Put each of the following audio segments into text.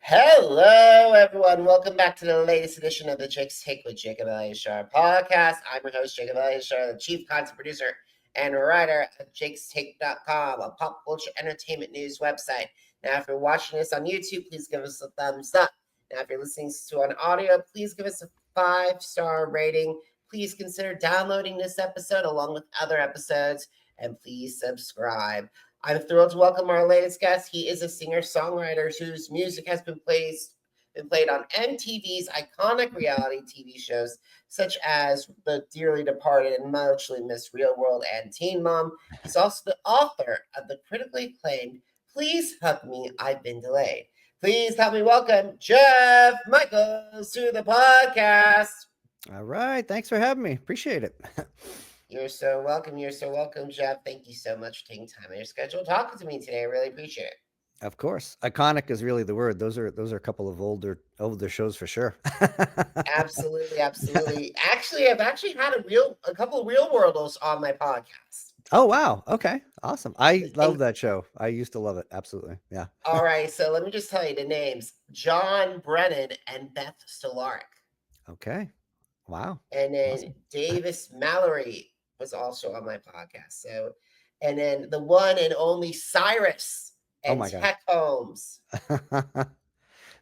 Hello, everyone. Welcome back to the latest edition of the Jake's Take with Jacob Elyachar Podcast. I'm your host, Jacob Elyachar, the chief content producer and writer at jakestake.com, a pop culture entertainment news website. Now, if you're watching this on YouTube, please give us a thumbs up. Now, if you're listening to an audio, please give us a 5-star rating. Please consider downloading this episode along with other episodes, and please subscribe. I'm thrilled to welcome our latest guest. He is a singer-songwriter whose music has been played on MTV's iconic reality TV shows, such as the dearly departed and muchly missed Real World and Teen Mom. He's also the author of the critically acclaimed Please Hug Me, I've Been Delayed. Please help me welcome Jeff Michaels to the podcast. All right. Thanks for having me. Appreciate it. You're so welcome. You're so welcome, Jeff. Thank you so much for taking time out of your schedule talking to me today. I really appreciate it. Of course. Iconic is really the word. Those are a couple of older shows for sure. Absolutely, absolutely. Actually, I've actually had a couple of real worlders on my podcast. Oh wow. Okay. Awesome. I love that show. I used to love it. Absolutely. Yeah. All right. So let me just tell you the names: John Brennan and Beth Stolaric. Okay. Wow. And then Awesome. Davis Mallory was also on my podcast. So, and then the one and only Cyrus and Tech Holmes.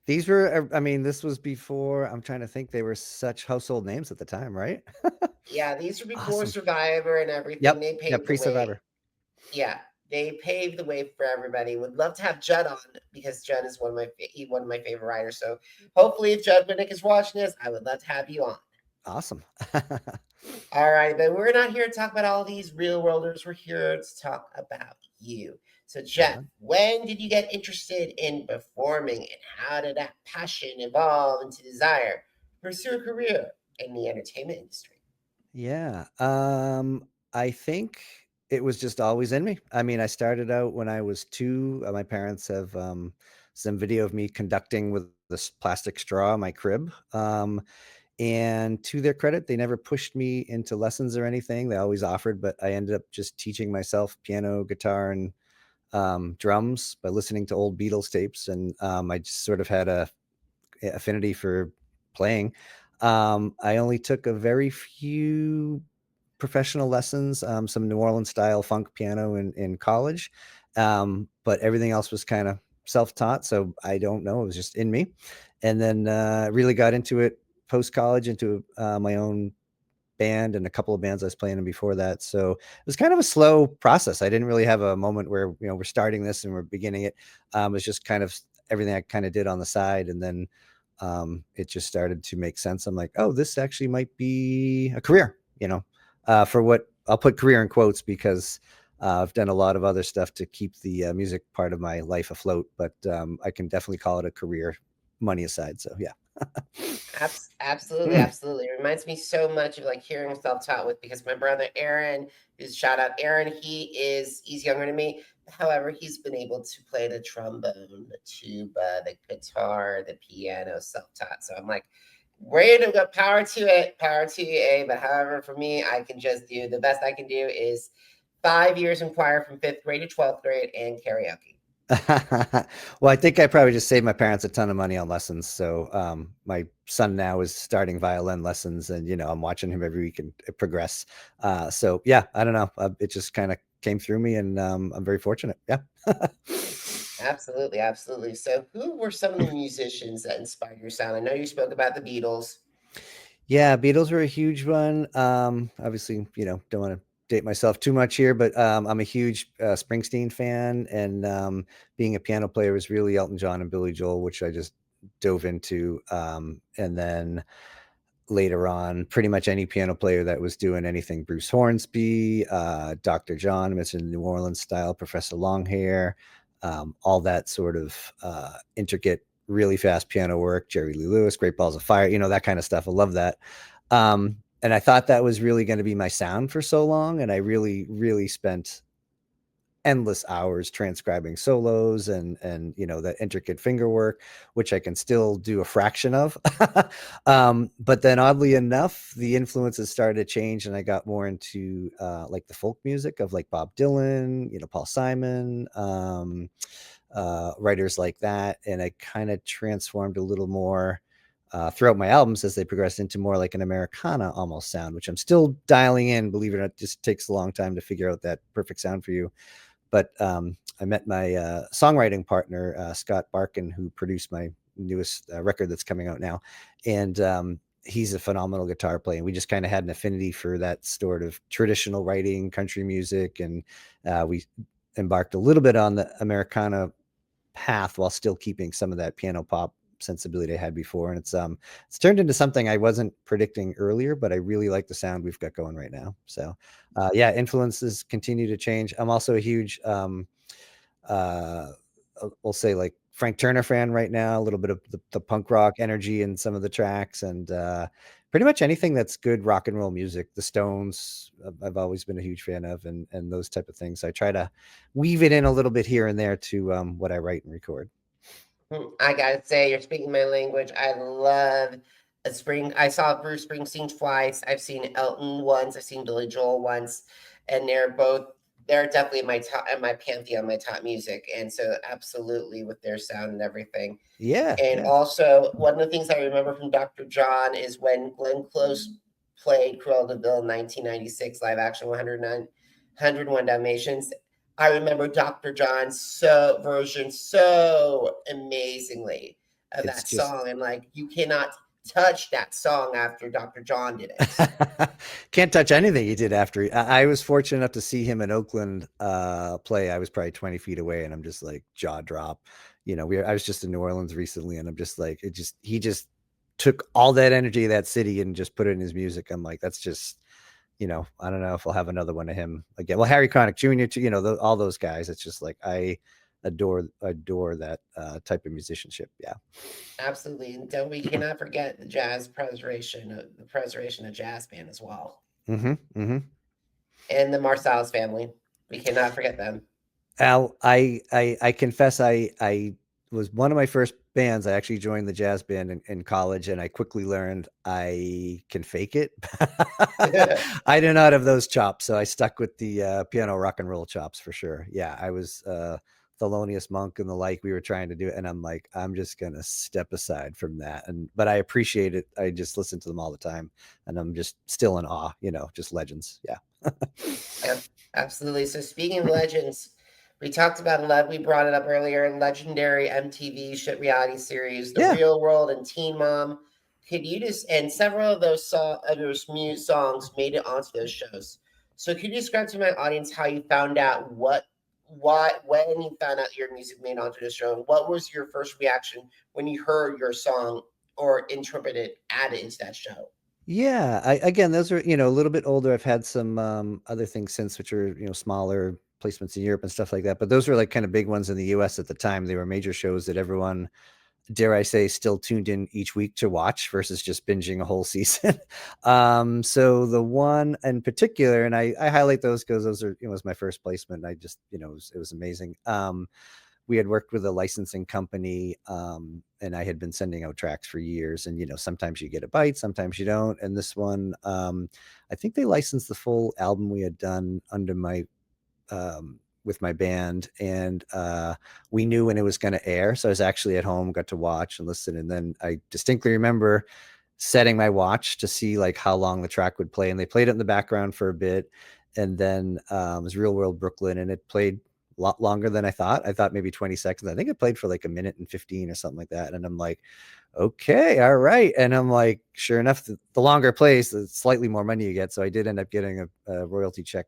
These were, I mean, this was before, I'm trying to think, they were such household names at the time, right? Yeah, these were before Survivor and everything. Yep. They paved pre-Survivor. Yeah, they paved the way for everybody. Would love to have Judd on because Judd is one of my favorite writers. So hopefully, if Judd Winnick is watching this, I would love to have you on. Awesome. All right, but we're not here to talk about all these real worlders. We're here to talk about you. So, Jeff, when did you get interested in performing, and how did that passion evolve into desire to pursue a career in the entertainment industry? Yeah, I think it was just always in me. I mean, I started out when I was 2. My parents have some video of me conducting with this plastic straw in my crib. And to their credit, they never pushed me into lessons or anything. They always offered, but I ended up just teaching myself piano, guitar, and drums by listening to old Beatles tapes. And I just sort of had a affinity for playing. I only took a very few professional lessons, some New Orleans style funk piano in college. But everything else was kind of self-taught. So I don't know, it was just in me. And then really got into it post-college, into my own band and a couple of bands I was playing in before that. So it was kind of a slow process. I didn't really have a moment where, we're starting this and we're beginning it. It was just kind of everything I kind of did on the side. And then it just started to make sense. I'm like, oh, this actually might be a career, for what I'll put career in quotes, because I've done a lot of other stuff to keep the music part of my life afloat, but I can definitely call it a career, money aside. So yeah. Absolutely. It reminds me so much of like hearing self-taught with, because my brother Aaron, who's shout out Aaron, he's younger than me. However, he's been able to play the trombone, the tuba, the guitar, the piano, self-taught. So I'm like, ready to go, power to it, power to you. But however, for me, I can just do the best I can do is 5 years in choir from 5th grade to 12th grade and karaoke. Well, I think I probably just saved my parents a ton of money on lessons. So my son now is starting violin lessons, and I'm watching him every week and progress. So yeah, I don't know. It just kind of came through me, and I'm very fortunate. Yeah. Absolutely. So who were some of the musicians that inspired your sound? I know you spoke about the Beatles. Yeah, Beatles were a huge one. Obviously, don't want to date myself too much here, but I'm a huge Springsteen fan, and being a piano player was really Elton John and Billy Joel, which I just dove into. And then later on, pretty much any piano player that was doing anything: Bruce Hornsby, Dr. John, Mr. New Orleans style, Professor Longhair, all that sort of intricate, really fast piano work, Jerry Lee Lewis, Great Balls of Fire, that kind of stuff. I love that. And I thought that was really going to be my sound for so long. And I really, really spent endless hours transcribing solos and that intricate finger work, which I can still do a fraction of. But then oddly enough, the influences started to change, and I got more into like the folk music of like Bob Dylan, Paul Simon, writers like that, and I kind of transformed a little more throughout my albums as they progressed into more like an Americana almost sound, which I'm still dialing in. Believe it or not, it just takes a long time to figure out that perfect sound for you. But I met my songwriting partner, Scott Barkin, who produced my newest record that's coming out now. And he's a phenomenal guitar player. And we just kind of had an affinity for that sort of traditional writing, country music. And we embarked a little bit on the Americana path while still keeping some of that piano pop sensibility I had before. And it's turned into something I wasn't predicting earlier, but I really like the sound we've got going right now. So yeah, influences continue to change. I'm also a huge uh we'll say like Frank Turner fan right now, a little bit of the punk rock energy in some of the tracks, and pretty much anything that's good rock and roll music. The Stones, I've always been a huge fan of, and those type of things. I try to weave it in a little bit here and there to what I write and record. I gotta say, you're speaking my language. I love a spring. I saw Bruce Springsteen twice. I've seen Elton once. I've seen Billy Joel once, and they're definitely in my top, in my pantheon, my top music. And so, absolutely, with their sound and everything. Yeah, And yeah. also, one of the things I remember from Dr. John is when Glenn Close played Cruella de Vil in 1996 live action 101 Dalmatians. I remember Dr. John's version so amazingly of It's that just song. And like, you cannot touch that song after Dr. John did it. can't touch anything he did after. I was fortunate enough to see him in Oakland play. I was probably 20 feet away, and I'm just like jaw drop. I was just in New Orleans recently, and I'm just like, he just took all that energy of that city and just put it in his music. I'm like, that's just, I don't know if I'll have another one of him again. Well, Harry Connick Jr. too, all those guys. It's just like I adore that type of musicianship. Yeah. Absolutely. And we cannot forget the preservation of jazz band as well. Mm-hmm. Mm-hmm. And the Marsalis family. We cannot forget them. Al, I confess I was one of my first bands. I actually joined the jazz band in college, and I quickly learned I can fake it. I do not have those chops, so I stuck with the piano rock and roll chops for sure. Yeah, I was Thelonious Monk and the like. We were trying to do it, and I'm like, I'm just gonna step aside from that. But I appreciate it. I just listen to them all the time, and I'm just still in awe. Just legends. Yeah. Absolutely. So speaking of legends, we talked about we brought it up earlier, legendary MTV shit reality series, The Yeah. Real World and Teen Mom. Could you and several of those songs made it onto those shows. So could you describe to my audience how you found out when you found out your music made onto the show? And what was your first reaction when you heard your song or interpreted added into that show? Yeah, again, those are, a little bit older. I've had some other things since, which are, smaller placements in Europe and stuff like that. But those were like kind of big ones in the US at the time. They were major shows that everyone, dare I say, still tuned in each week to watch versus just binging a whole season. So the one in particular, and I highlight those because those are, was my first placement. And I just, it was amazing. We had worked with a licensing company, and I had been sending out tracks for years. And sometimes you get a bite, sometimes you don't. And this one, I think they licensed the full album we had done under my with my band, and we knew when it was going to air. So I was actually at home, got to watch and listen. And then I distinctly remember setting my watch to see like how long the track would play, and they played it in the background for a bit. And then it was Real World Brooklyn, and it played a lot longer than I thought. I thought maybe 20 seconds. I think it played for like a minute and 15 or something like that. And I'm like, okay, all right. And I'm like, sure enough, the longer it plays, the slightly more money you get. So I did end up getting a royalty check,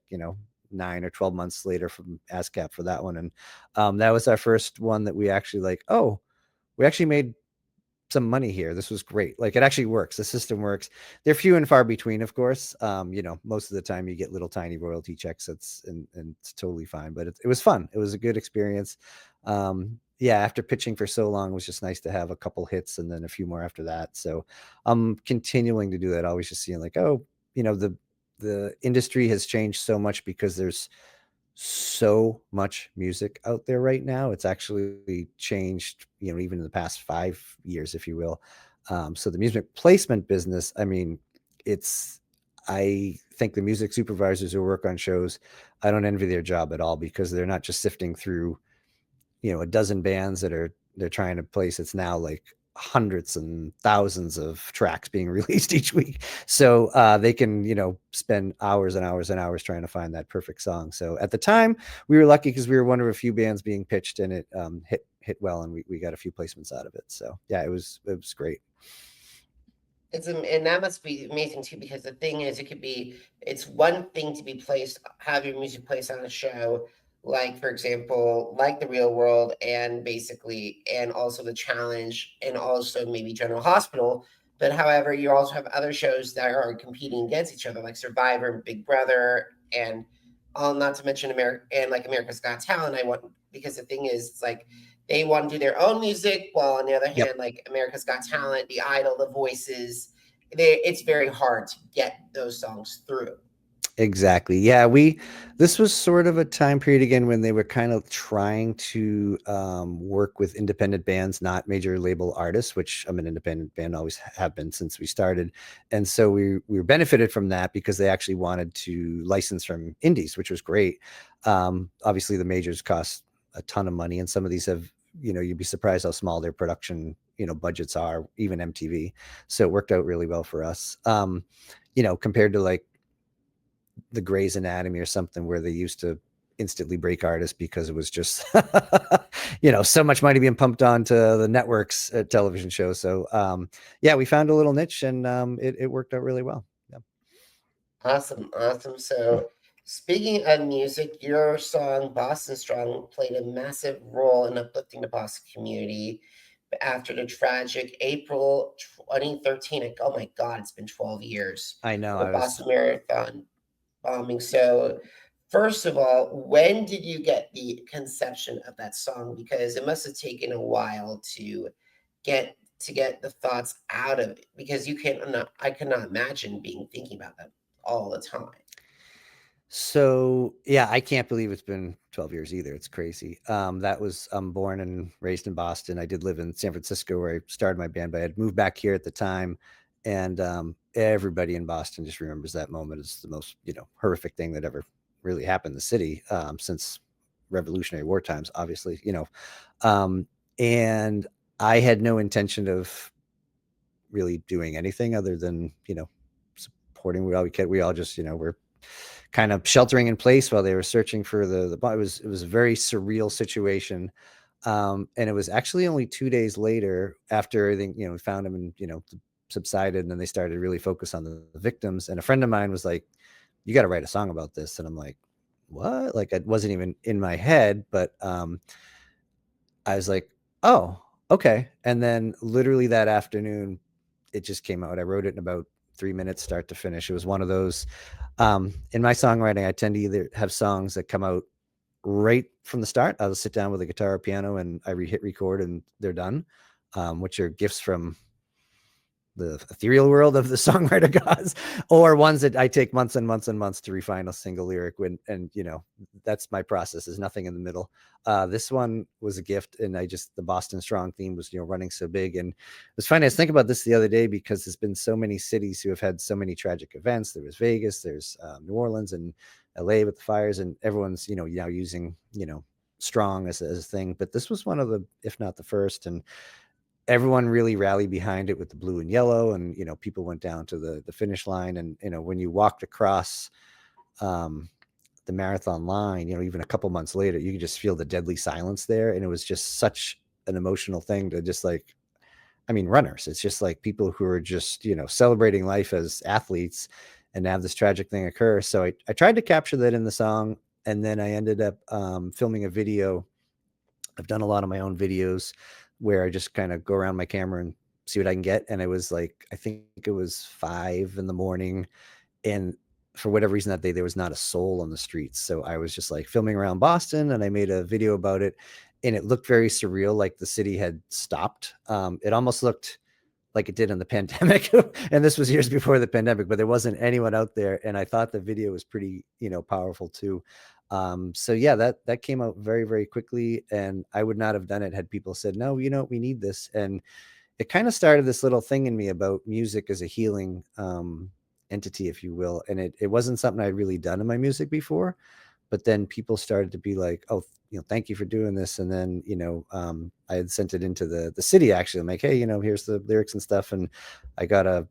9 or 12 months later from ASCAP for that one. And that was our first one that we actually we actually made some money here. This was great. Like, it actually works. The system works. They're few and far between, of course. Most of the time you get little tiny royalty checks. And it's totally fine, but it was fun. It was a good experience. Yeah, after pitching for so long, it was just nice to have a couple hits and then a few more after that. So I'm continuing to do that. Always just seeing like, the industry has changed so much because there's so much music out there right now. It's actually changed, even in the past 5 years, if you will. So the music placement business, I mean, I think the music supervisors who work on shows, I don't envy their job at all, because they're not just sifting through, a dozen bands that they're trying to place. It's now like hundreds and thousands of tracks being released each week. So they can, spend hours and hours and hours trying to find that perfect song. So at the time, we were lucky because we were one of a few bands being pitched, and it hit well, and we got a few placements out of it. So yeah, it was great. And that must be amazing too, because the thing is, it's one thing to be placed, have your music placed on a show, like for example, like The Real World, and also The Challenge, and also maybe General Hospital. But however, you also have other shows that are competing against each other, like Survivor and Big Brother, and all, not to mention America's Got Talent. Because the thing is, it's like they want to do their own music, while on the other hand, Yep. like America's Got Talent, The Idol, The Voices, it's very hard to get those songs through. Exactly. Yeah, this was sort of a time period again when they were kind of trying to work with independent bands, not major label artists, which I'm an independent band, always have been since we started. And so we were benefited from that because they actually wanted to license from indies, which was great. Obviously the majors cost a ton of money, and some of these have, you'd be surprised how small their production, budgets are, even MTV. So it worked out really well for us. Compared to like the Grey's Anatomy or something, where they used to instantly break artists because it was just so much money being pumped onto the networks television shows. So yeah, we found a little niche, and it worked out really well. Yeah. Awesome, awesome. So, speaking of music, your song Boston Strong played a massive role in uplifting the Boston community after the tragic April 2013. Oh my God, it's been 12 years. I know. The I was Boston Marathon bombing. So, first of all, when did you get the conception of that song? Because it must have taken a while to get the thoughts out of it, because I cannot imagine being thinking about that all the time. So yeah, I can't believe it's been 12 years either. It's crazy. I'm born and raised in Boston. I did live in San Francisco where I started my band, but I had moved back here at the time. And everybody in Boston just remembers that moment as the most, horrific thing that ever really happened in the city, since Revolutionary War times, obviously. And I had no intention of really doing anything other than, supporting. We all just, were kind of sheltering in place while they were searching for the body. It was a very surreal situation. And it was actually only 2 days later, after everything, we found them and, subsided, and then they started to really focus on the victims. And a friend of mine was like, you got to write a song about this. And I'm like, what? Like, it wasn't even in my head, but I was like, oh, okay. And then literally that afternoon, it just came out. I wrote it in about 3 minutes, start to finish. It was one of those. In my songwriting, I tend to either have songs that come out right from the start. I'll sit down with a guitar or piano, and I hit record, and they're done, which are gifts from the ethereal world of the songwriter gods, or ones that I take months and months and months to refine a single lyric. And that's my process. There's nothing in the middle. This one was a gift, and the Boston Strong theme was, running so big. And it was funny. I was thinking about this the other day because there's been so many cities who have had so many tragic events. There was Vegas, there's New Orleans, and LA with the fires, and everyone's, now using, strong as a thing. But this was one of the, if not the first. And everyone really rallied behind it with the blue and yellow, and people went down to the finish line. And when you walked across the marathon line, even a couple months later, you could just feel the deadly silence there. And it was just such an emotional thing to just like, runners, it's just like people who are just celebrating life as athletes, and have this tragic thing occur. So I tried to capture that in the song, and then I ended up filming a video. I've done a lot of my own videos where I just kind of go around my camera and see what I can get. And it was like, I think it was 5 a.m. And for whatever reason that day, there was not a soul on the streets. So I was just like filming around Boston, and I made a video about it, and it looked very surreal. Like the city had stopped. It almost looked like it did in the pandemic. And this was years before the pandemic, but there wasn't anyone out there. And I thought the video was pretty, powerful too. So yeah, that came out very, very quickly, and I would not have done it had people said, no, we need this. And it kind of started this little thing in me about music as a healing entity, if you will. And it wasn't something I'd really done in my music before, but then people started to be like, oh, thank you for doing this. And then, I had sent it into the city actually. I'm like, hey, here's the lyrics and stuff. And I got a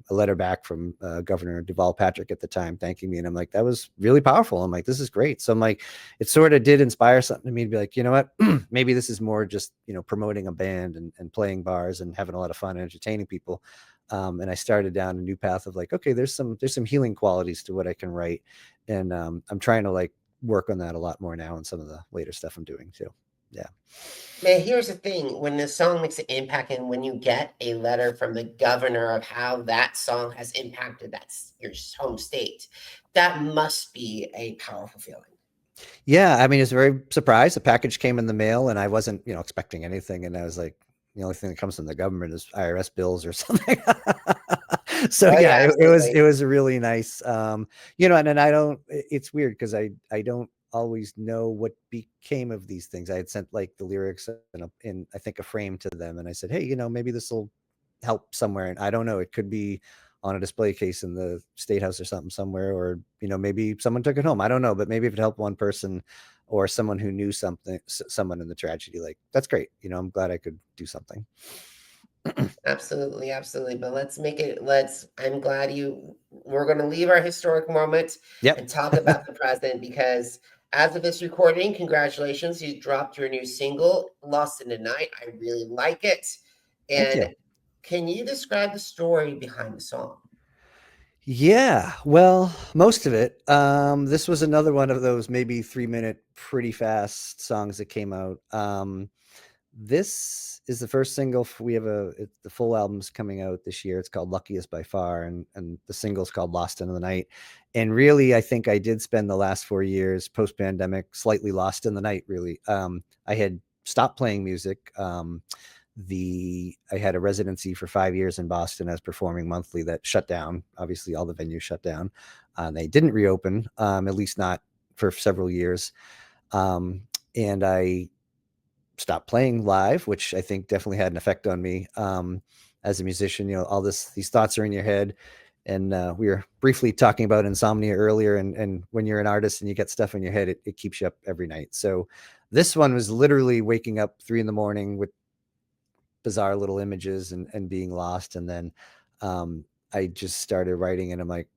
letter back from Governor Duval Patrick at the time thanking me. And I'm like, that was really powerful. I'm like, this is great. So I'm like, it sort of did inspire something to me to be like, you know what, maybe this is more just, promoting a band and playing bars and having a lot of fun and entertaining people. And I started down a new path of like, okay, there's some healing qualities to what I can write. And I'm trying to like work on that a lot more now in some of the later stuff I'm doing too. Yeah. Now, here's the thing: when the song makes an impact, and when you get a letter from the governor of how that song has impacted your home state, that must be a powerful feeling. Yeah, I mean, it's very surprised. The package came in the mail, and I wasn't, expecting anything. And I was like, the only thing that comes from the government is IRS bills or something. So Oh yeah, yeah, it absolutely. was a really nice, and then I don't. It's weird because I don't always know what became of these things. I had sent like the lyrics in I think a frame to them, and I said, hey, maybe this will help somewhere. And I don't know, it could be on a display case in the state house or something somewhere, or maybe someone took it home. I don't know, but maybe if it helped one person or someone who knew someone in the tragedy, like that's great. I'm glad I could do something. Absolutely, absolutely. But I'm glad we're going to leave our historic moment Yep. and talk about the present, because as of this recording, congratulations, you dropped your new single, Lost in the Night. I really like it. Thank you. And can you describe the story behind the song? Yeah, well, most of it. This was another one of those maybe 3-minute, pretty fast songs that came out. This is the first single. We have the full album's coming out this year. It's called Luckiest by Far, and the single's called Lost in the Night. And really, I think I did spend the last 4 years post pandemic slightly lost in the night. Really, I had stopped playing music. I had a residency for 5 years in Boston as performing monthly that shut down. Obviously, all the venues shut down. They didn't reopen, at least not for several years. And I stopped playing live, which I think definitely had an effect on me as a musician. All these thoughts are in your head. And we were briefly talking about insomnia earlier. And when you're an artist and you get stuff in your head, it keeps you up every night. So this one was literally waking up 3 a.m. with bizarre little images and being lost. And then I just started writing, and I'm like,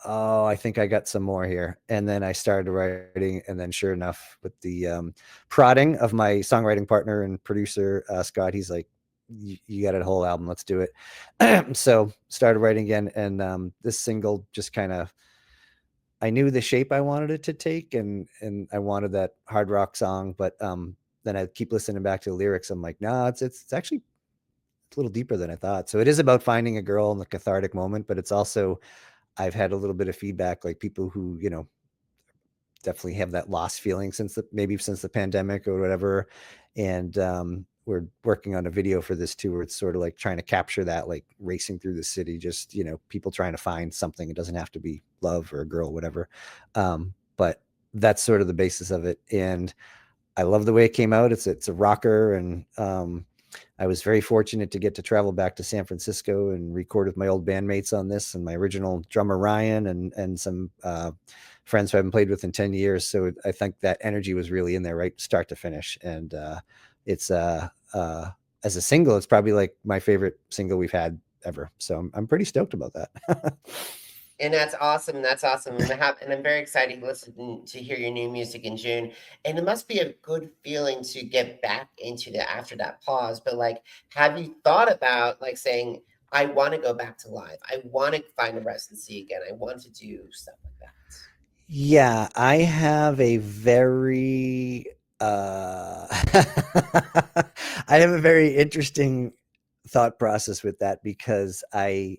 oh, I think I got some more here. And then I started writing, and then sure enough, with the prodding of my songwriting partner and producer, Scott, he's like, you got a whole album, let's do it. So started writing again. And this single just kind of, I knew the shape I wanted it to take, and I wanted that hard rock song, but then I keep listening back to the lyrics. I'm like, no, it's actually a little deeper than I thought. So it is about finding a girl in the cathartic moment, but it's also, I've had a little bit of feedback, like people who, definitely have that lost feeling since the pandemic or whatever. And we're working on a video for this too, where it's sort of like trying to capture that, like racing through the city, just, people trying to find something. It doesn't have to be love or a girl, whatever. But that's sort of the basis of it. And I love the way it came out. It's a rocker. And I was very fortunate to get to travel back to San Francisco and record with my old bandmates on this, and my original drummer Ryan, and some friends who I haven't played with in 10 years. So I think that energy was really in there, right, start to finish. And it's as a single, it's probably like my favorite single we've had ever. So I'm pretty stoked about that. And that's awesome. That's awesome. And I'm very excited to listen to hear your new music in June. And it must be a good feeling to get back into that after that pause. But like, have you thought about like saying, I want to go back to live. I want to find a residency again. I want to do stuff like that. Yeah, I have a very I have a very interesting thought process with that, because I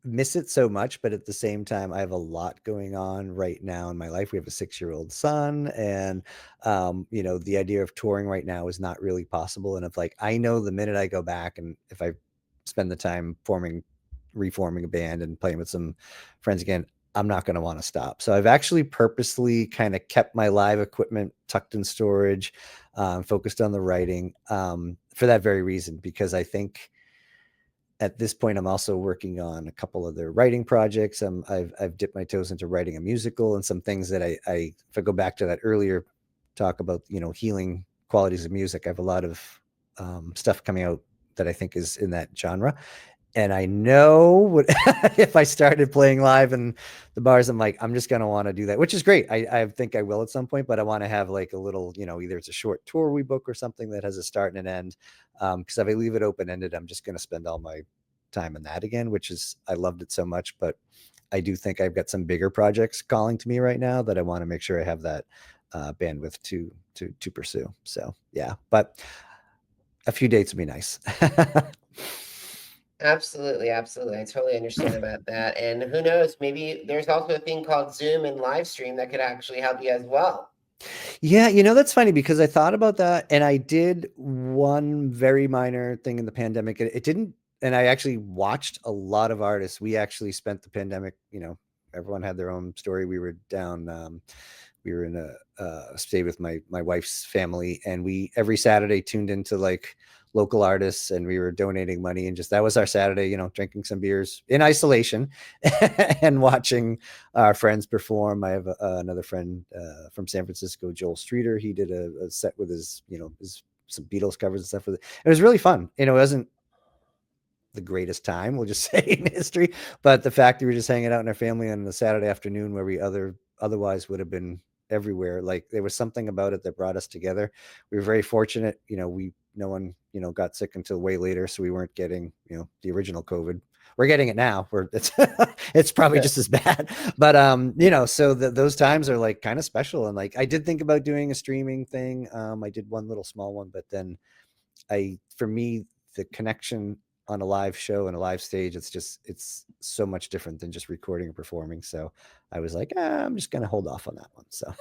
miss it so much, but at the same time, I have a lot going on right now in my life. We have a 6-year-old son, and the idea of touring right now is not really possible. And if like I know the minute I go back, and if I spend the time reforming a band and playing with some friends again, I'm not going to want to stop. So I've actually purposely kind of kept my live equipment tucked in storage, focused on the writing, for that very reason, because I think at this point, I'm also working on a couple other writing projects. I've dipped my toes into writing a musical and some things that if I go back to that earlier talk about, healing qualities of music, I have a lot of stuff coming out that I think is in that genre. And I know what if I started playing live in the bars, I'm like, I'm just going to want to do that, which is great. I think I will at some point, but I want to have like a little, either it's a short tour we book or something that has a start and an end. Because if I leave it open ended, I'm just going to spend all my time in that again, which is, I loved it so much. But I do think I've got some bigger projects calling to me right now that I want to make sure I have that bandwidth to pursue. So yeah, but a few dates would be nice. Absolutely, absolutely. I totally understand about that. And who knows, maybe there's also a thing called Zoom and live stream that could actually help you as well. Yeah, that's funny because I thought about that and I did one very minor thing in the pandemic. It didn't, and I actually watched a lot of artists. We actually spent the pandemic, everyone had their own story. We were down, we were in a stay with my wife's family, and we every Saturday tuned into like local artists, and we were donating money, and just that was our Saturday, drinking some beers in isolation and watching our friends perform. I have another friend from San Francisco, Joel Streeter. He did a set with his, some Beatles covers and stuff with it. It was really fun. It wasn't the greatest time, we'll just say, in history, but the fact that we were just hanging out in our family on a Saturday afternoon where we otherwise would have been everywhere, like there was something about it that brought us together. We were very fortunate, no one got sick until way later, so we weren't getting the original COVID. We're getting it now, where it's probably just as bad, but so those times are like kind of special. And like I did think about doing a streaming thing. I did one little small one, but then for me, the connection on a live show and a live stage, it's so much different than just recording and performing. So I was like, I'm just going to hold off on that one. So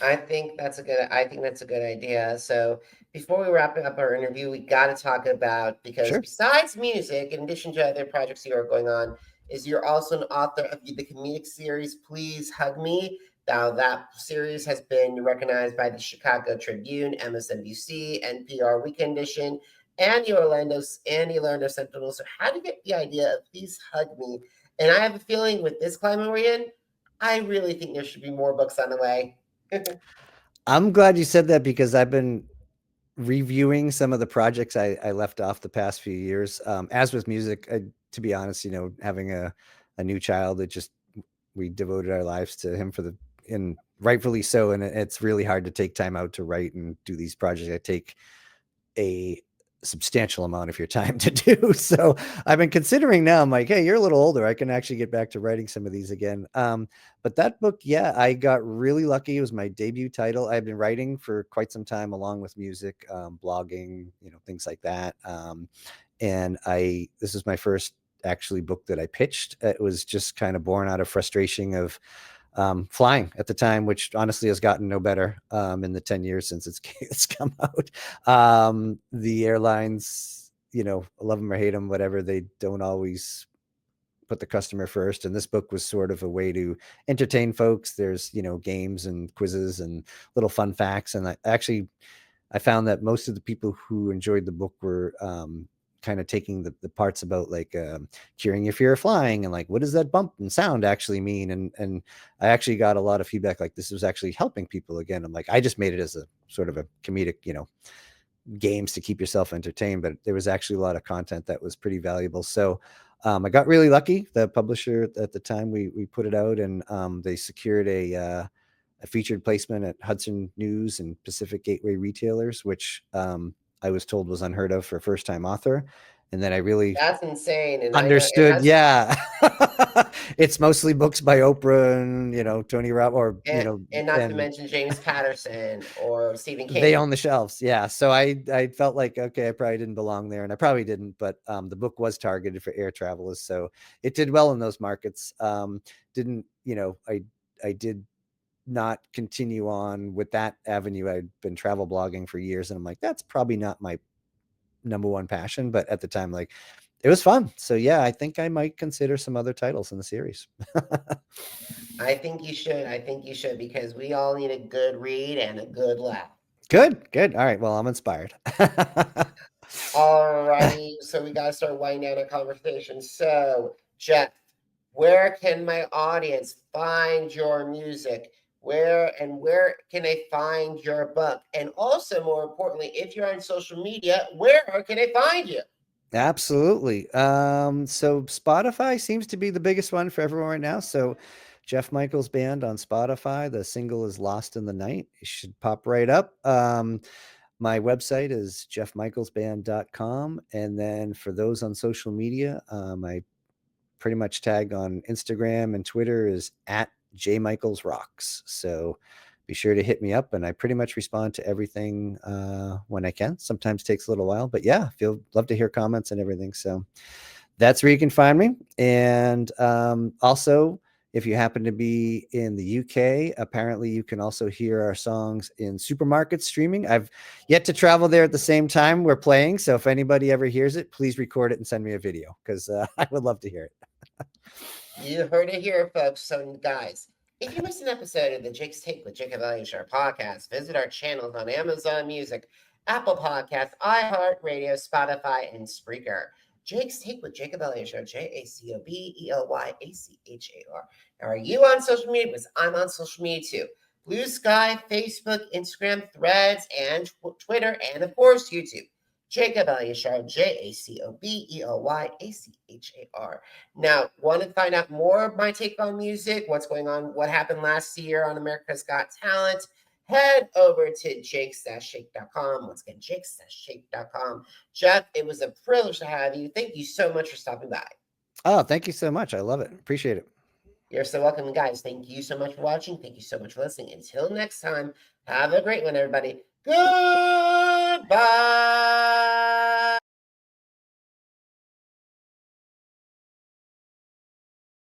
I think that's a good idea. So before we wrap up our interview, we got to talk about, because sure. besides music, in addition to other projects you are going on, is you're also an author of the comedic series Please Hug Me. Now that series has been recognized by the Chicago Tribune, MSNBC, NPR Weekend Edition, and the Orlando Sentinel. So how do you get the idea of Please Hug Me? And I have a feeling with this climate we're in, I really think there should be more books on the way. I'm glad you said that because I've been reviewing some of the projects I left off the past few years. As with music, to be honest, having a new child, we devoted our lives to him and rightfully so. And it's really hard to take time out to write and do these projects. I take a substantial amount of your time to do. So I've been considering now, I'm like, hey, you're a little older, I can actually get back to writing some of these again. But that book, yeah, I got really lucky. It was my debut title. I've been writing for quite some time along with music, blogging, things like that. And this is my first actually book that I pitched. It was just kind of born out of frustration of flying at the time, which honestly has gotten no better in the 10 years since it's come out. The airlines, love them or hate them, whatever, they don't always put the customer first. And this book was sort of a way to entertain folks. There's, games and quizzes and little fun facts. And I found that most of the people who enjoyed the book were kind of taking the parts about like curing your fear of flying and like what does that bump and sound actually mean, and I actually got a lot of feedback like this was actually helping people. Again, I'm like, I just made it as a sort of a comedic games to keep yourself entertained, but there was actually a lot of content that was pretty valuable. So I got really lucky. The publisher at the time we put it out, and they secured a featured placement at Hudson News and Pacific Gateway Retailers, which I was told was unheard of for a first-time author. And then I really That's insane. And I know it understood. has, Yeah. It's mostly books by Oprah and, Tony Robbins or, and not to and mention James Patterson or Stephen they King. own the shelves. Yeah. So I felt like, okay, I probably didn't belong there, and I probably didn't, but the book was targeted for air travelers. So it did well in those markets. Didn't, I did not continue on with that avenue. I'd been travel blogging for years, and I'm like, that's probably not my number one passion, but at the time, like, it was fun. So yeah, I think I might consider some other titles in the series. I think you should. I think you should, because we all need a good read and a good laugh. Good. All right. Well, I'm inspired. Alrighty, so we gotta start winding down our conversation. So, Jeff, where can my audience find your music? Where can they find your book? And also, more importantly, if you're on social media, where can they find you? Absolutely. So Spotify seems to be the biggest one for everyone right now. So Jeff Michaels Band on Spotify. The single is Lost in the Night. It should pop right up. My website is jeffmichaelsband.com. And then for those on social media, I pretty much tag on Instagram and Twitter is at jmichaelsrocks. So be sure to hit me up, and I pretty much respond to everything when I can. Sometimes takes a little while, but yeah, love to hear comments and everything. So that's where you can find me. And also, if you happen to be in the UK, apparently you can also hear our songs in supermarkets streaming. I've yet to travel there at the same time we're playing. So if anybody ever hears it, please record it and send me a video, because I would love to hear it. You heard it here, folks. So, guys, if you missed an episode of the Jake's Take with Jacob Elyachar podcast, visit our channels on Amazon Music, Apple Podcasts, iHeartRadio, Spotify, and Spreaker. Jake's Take with Jacob Elyachar, JACOBELYACHAR. Now, are you on social media? Because I'm on social media too. Blue Sky, Facebook, Instagram, Threads, and Twitter, and of course, YouTube. Jacob Elyachar, JACOBELYACHAR. Now, want to find out more of my take on music, what's going on, what happened last year on America's Got Talent, head over to jakes-shake.com. Once again, jakes-shake.com. Jeff, it was a privilege to have you. Thank you so much for stopping by. Oh, thank you so much. I love it. Appreciate it. You're so welcome, guys. Thank you so much for watching. Thank you so much for listening. Until next time, have a great one, everybody. Goodbye.